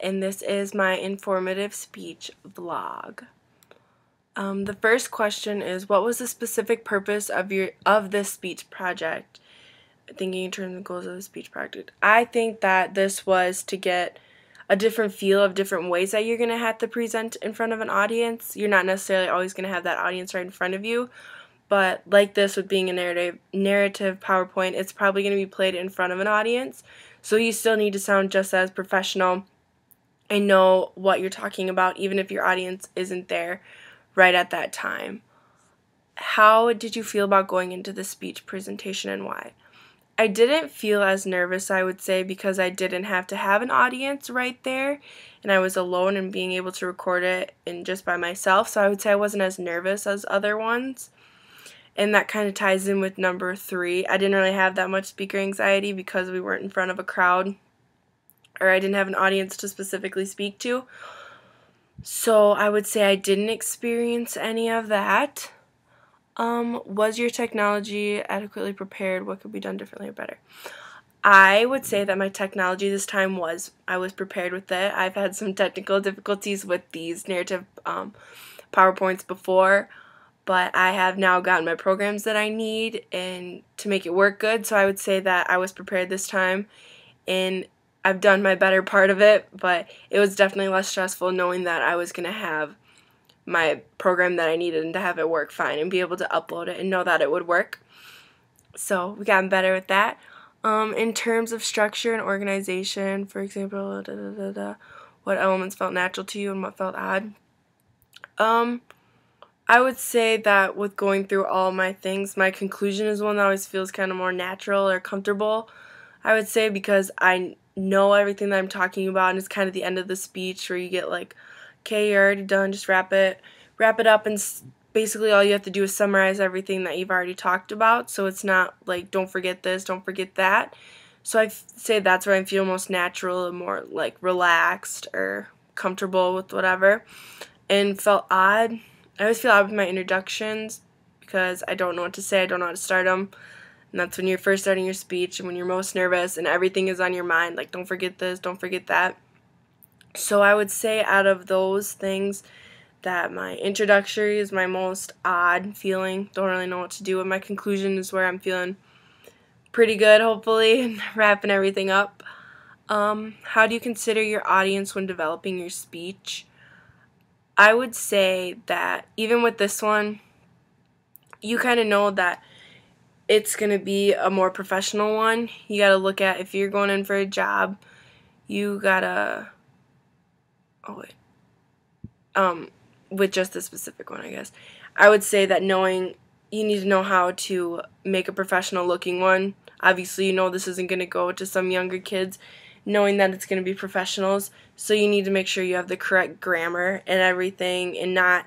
and this is my informative speech vlog. The first question is, what was the specific purpose of this speech project? Thinking in terms of goals of the speech project. I think that this was to get a different feel of different ways that you're going to have to present in front of an audience. You're not necessarily always going to have that audience right in front of you, but like this, with being a narrative PowerPoint, it's probably going to be played in front of an audience, so you still need to sound just as professional and know what you're talking about, even if your audience isn't there right at that time. How did you feel about going into the speech presentation, and why? I didn't feel as nervous, I would say, because I didn't have to have an audience right there, and I was alone and being able to record it and just by myself, so I would say I wasn't as nervous as other ones. And that kind of ties in with number 3. I didn't really have that much speaker anxiety because we weren't in front of a crowd, or I didn't have an audience to specifically speak to. So I would say I didn't experience any of that. Was your technology adequately prepared? What could be done differently or better? I would say that my technology this time I was prepared with it. I've had some technical difficulties with these narrative PowerPoints before, but I have now gotten my programs that I need and to make it work good, so I would say that I was prepared this time, and I've done my better part of it, but it was definitely less stressful knowing that I was going to have my program that I needed and to have it work fine and be able to upload it and know that it would work. So we gotten better with that. In terms of structure and organization, for example, what elements felt natural to you and what felt odd? I would say that with going through all my things, my conclusion is one that always feels kind of more natural or comfortable, I would say, because I know everything that I'm talking about, and it's kind of the end of the speech where you get like, okay, you're already done, just wrap it up, and basically all you have to do is summarize everything that you've already talked about, so it's not like, don't forget this, don't forget that. So I say that's where I feel most natural and more like relaxed or comfortable with whatever. And felt odd. I always feel odd with my introductions because I don't know what to say, I don't know how to start them. And that's when you're first starting your speech and when you're most nervous and everything is on your mind, like don't forget this, don't forget that. So I would say out of those things that my introductory is my most odd feeling. Don't really know what to do with. My conclusion is where I'm feeling pretty good, hopefully, and wrapping everything up. How do you consider your audience when developing your speech? I would say that even with this one, you kind of know that it's going to be a more professional one. You got to look at, if you're going in for a job, you got to, with just this specific one, I guess, I would say that you need to know how to make a professional looking one. Obviously, you know this isn't going to go to some younger kids, knowing that it's going to be professionals, so you need to make sure you have the correct grammar and everything and not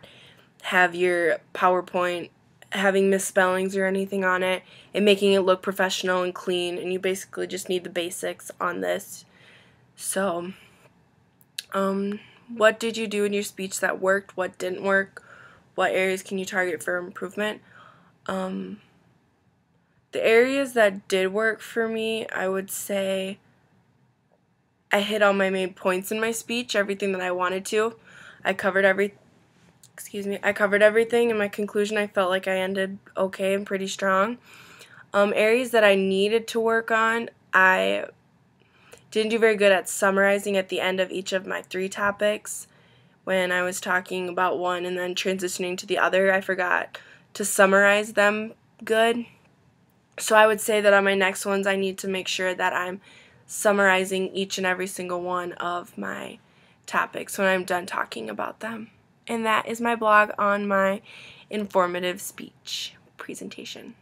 have your PowerPoint having misspellings or anything on it and making it look professional and clean, and you basically just need the basics on this. So, what did you do in your speech that worked? What didn't work? What areas can you target for improvement? The areas that did work for me, I would say I hit all my main points in my speech, everything that I wanted to. I covered everything. In my conclusion, I felt like I ended okay and pretty strong. Areas that I needed to work on, I didn't do very good at summarizing at the end of each of my 3 topics. When I was talking about one and then transitioning to the other, I forgot to summarize them good. So I would say that on my next ones, I need to make sure that I'm summarizing each and every single one of my topics when I'm done talking about them. And that is my blog on my informative speech presentation.